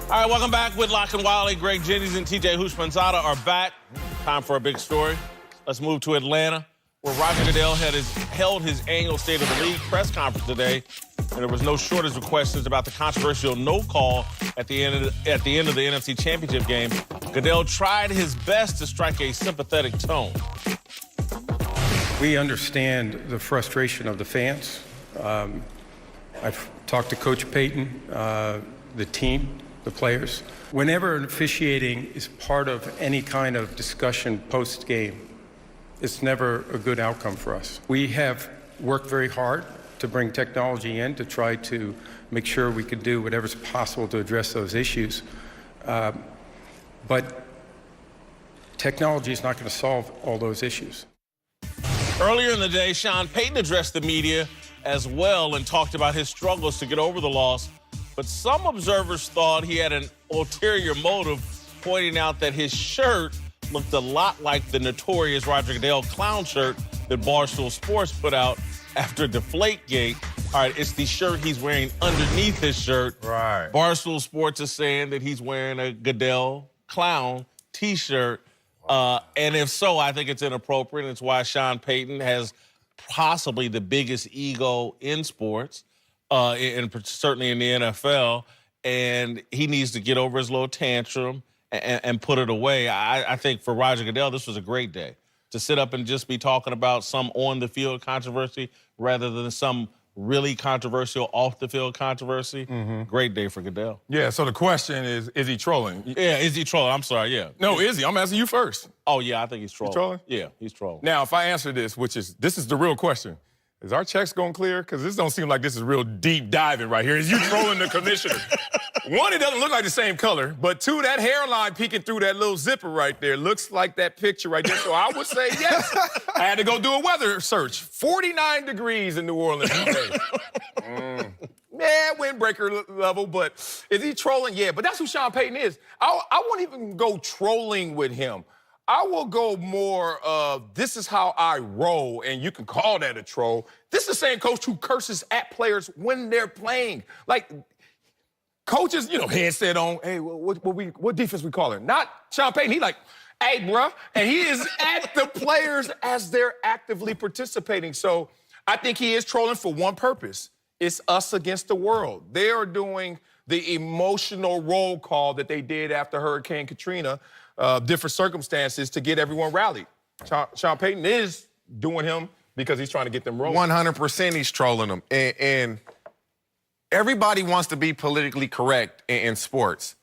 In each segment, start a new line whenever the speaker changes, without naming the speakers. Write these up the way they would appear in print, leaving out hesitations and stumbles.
All right, welcome back with Lock and Wiley. Greg Jennings and TJ Houshmandzadeh are back. Time for a big story. Let's move to Atlanta, where Roger Goodell held his annual State of the League press conference today, and there was no shortage of questions about the controversial no call at the end of the NFC Championship game. Goodell tried his best to strike a sympathetic tone.
We understand the frustration of the fans. I've talked to Coach Payton, the team, the players. Whenever officiating is part of any kind of discussion post-game, it's never a good outcome for us. We have worked very hard to bring technology in to try to make sure we could do whatever's possible to address those issues. But technology is not going to solve all those issues.
Earlier in the day, Sean Payton addressed the media as well and talked about his struggles to get over the loss. But some observers thought he had an ulterior motive, pointing out that his shirt looked a lot like the notorious Roger Goodell clown shirt that Barstool Sports put out after Deflategate. All right, it's the shirt he's wearing underneath his shirt.
Right.
Barstool Sports is saying that he's wearing a Goodell clown T-shirt. And if so, I think it's inappropriate. It's why Sean Payton has possibly the biggest ego in sports, and certainly in the NFL. And he needs to get over his little tantrum and put it away. I think for Roger Goodell, this was a great day to sit up and just be talking about some on-the-field controversy rather than some really controversial off-the-field controversy. Great day for Goodell.
Yeah, so the question is he trolling?
Yeah, is he trolling? I'm sorry, yeah.
No, is he? I'm asking you first.
Oh, yeah, I think he's trolling.
He's trolling?
Yeah, he's trolling.
Now, if I answer this, this is the real question. Is our checks going clear? Because this don't seem like this is real deep diving right here. Is you trolling the commissioner? One, it doesn't look like the same color. But two, that hairline peeking through that little zipper right there looks like that picture right there. So I would say yes. I had to go do a weather search. 49 degrees in New Orleans today. Yeah, windbreaker level, but is he trolling? Yeah, but that's who Sean Payton is. I won't even go trolling with him. I will go more of this is how I roll, and you can call that a troll. This is the same coach who curses at players when they're playing. Like, coaches, headset on, hey, what defense we calling? Not Sean Payton. He like, hey, bruh. And he is at the players as they're actively participating. So I think he is trolling for one purpose. It's us against the world. They are doing the emotional roll call that they did after Hurricane Katrina, different circumstances to get everyone rallied. Sean Payton is doing him because he's trying to get them rolling.
100% he's trolling them. And everybody wants to be politically correct in sports.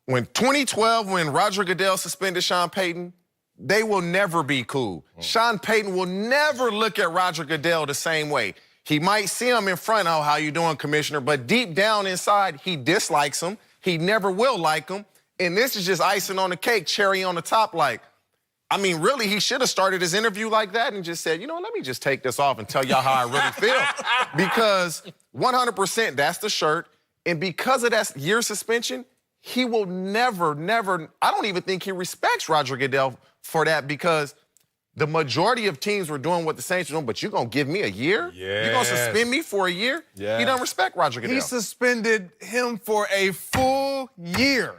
When 2012, when Roger Goodell suspended Sean Payton, they will never be cool. Sean Payton will never look at Roger Goodell the same way. He might see him in front, oh, how you doing, Commissioner? But deep down inside, he dislikes him. He never will like him. And this is just icing on the cake, cherry on the top. Like, I mean, really, he should have started his interview like that and just said, let me just take this off and tell y'all how I really feel. Because 100%, that's the shirt. And because of that year suspension, he will never, I don't even think he respects Roger Goodell for that, because the majority of teams were doing what the Saints were doing, but you're going to give me a year?
Yes.
You're going to suspend me for a year?
Yes.
He doesn't respect Roger Goodell.
He suspended him for a full year.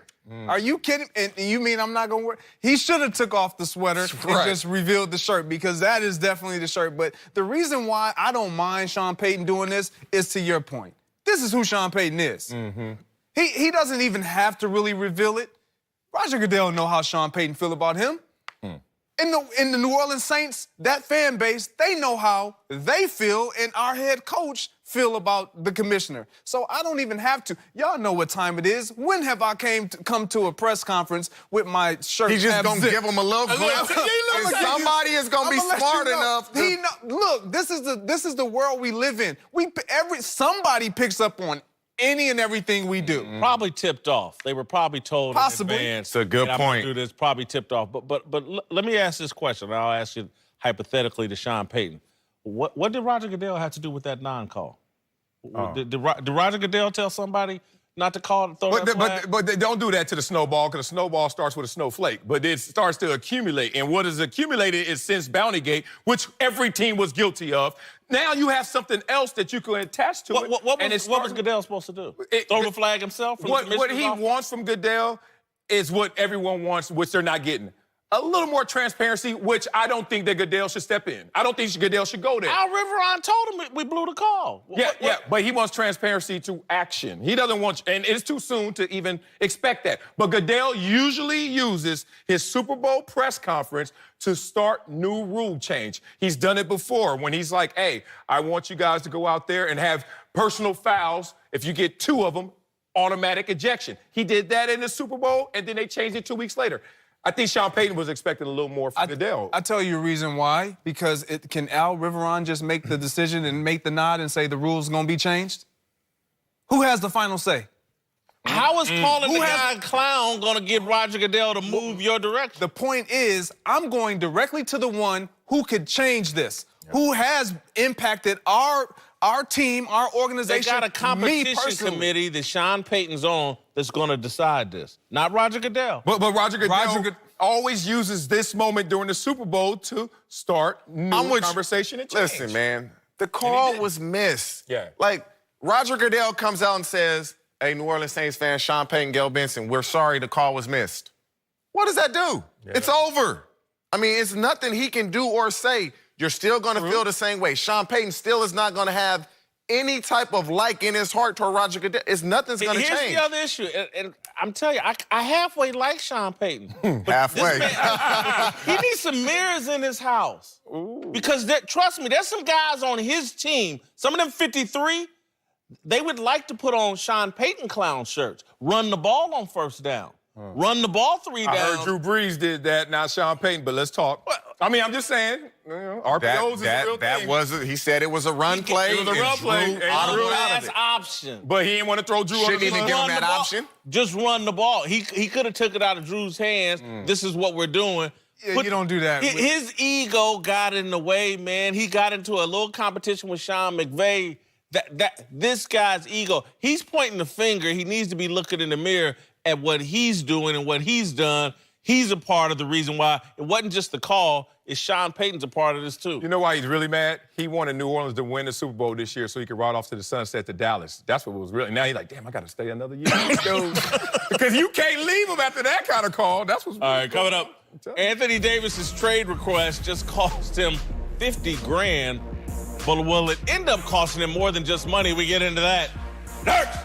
Are you kidding? And you mean I'm not going to wear? He should have took off the sweater and just revealed the shirt, because that is definitely the shirt. But the reason why I don't mind Sean Payton doing this is to your point. This is who Sean Payton is. He doesn't even have to really reveal it. Roger Goodell know how Sean Payton feel about him. In the New Orleans Saints, that fan base, they know how they feel and our head coach feel about the commissioner. So I don't even have to. Y'all know what time it is. When have I come to a press conference with my shirt?
He's just going to give him a little glimpse. And somebody is going to be smart enough to...
Look, this is the world we live in. Somebody picks up on any and everything we do.
Probably tipped off. They were probably told
Possibly.
in advance.
It's a good
I'm
point.
gonna do this, probably tipped off. But let me ask this question, and I'll ask you hypothetically to Sean Payton. What did Roger Goodell have to do with that non-call? Did Roger Goodell tell somebody not to call, throw that flag?
But they don't do that to the snowball, because the snowball starts with a snowflake. But it starts to accumulate. And what is accumulated is since Bountygate, which every team was guilty of. now you have something else that you can attach to it.
What
and
was Goodell supposed to do? Throw the flag himself? From
What
the
he wants from Goodell is what everyone wants, which they're not getting. A little more transparency, which I don't think that Goodell should step in. I don't think Goodell should go there.
Al Riveron told him we blew the call.
Yeah, but he wants transparency to action. He doesn't want, and it's too soon to even expect that. But Goodell usually uses his Super Bowl press conference to start new rule change. He's done it before when he's like, hey, I want you guys to go out there and have personal fouls. If you get 2 of them, automatic ejection. He did that in the Super Bowl, and then they changed it 2 weeks later. I think Sean Payton was expecting a little more from Goodell.
I tell you a reason why. Because can Al Riveron just make the decision and make the nod and say the rules going to be changed? Who has the final say?
How is calling the guy a clown going to get Roger Goodell to move your direction?
The point is, I'm going directly to the one who could change this, who has impacted our team, our
They
organization.
got a
me
competition
personally.
committee that Sean Payton's on that's going to decide this, not Roger Goodell.
But Roger Goodell always uses this moment during the Super Bowl to start new conversation and change.
Listen, man, the call was missed.
Yeah.
Like, Roger Goodell comes out and says, hey, New Orleans Saints fans, Sean Payton, Gail Benson, we're sorry the call was missed. What does that do?
Yeah.
It's over. I mean, it's nothing he can do or say. You're still going to feel the same way. Sean Payton still is not going to have any type of like in his heart toward Roger Goodell. Nothing's going to change.
Here's the other issue, and I'm telling you, I halfway like Sean Payton. But
Halfway.
this man, he needs some mirrors in his house. Because, trust me, there's some guys on his team, some of them 53, they would like to put on Sean Payton clown shirts, run the ball on first down, run the ball 3 downs.
I heard Drew Brees did that, not Sean Payton, but let's talk. I mean, I'm just saying, RPOs is a real thing.
He said it was a run play.
It was a run play.
Drew
And
audibled
Drew
out of
Last
it.
option.
But he didn't want to throw Drew
Shouldn't
on the
even
bus.
give him
Run
that
the ball.
option.
Just run the ball. He could have took it out of Drew's hands. This is what we're doing.
Yeah, you don't do that.
His ego got in the way, man. He got into a little competition with Sean McVay. This guy's ego, he's pointing the finger. He needs to be looking in the mirror at what he's doing and what he's done. He's a part of the reason why it wasn't just the call. It's Sean Payton's a part of this too.
You know why he's really mad? He wanted New Orleans to win the Super Bowl this year so he could ride off to the sunset to Dallas. That's what was really. Now he's like, damn, I got to stay another year. Because you can't leave him after that kind of call. That's what's
All right,
really
coming up. Anthony Davis's trade request just cost him $50,000, but will it end up costing him more than just money? We get into that next.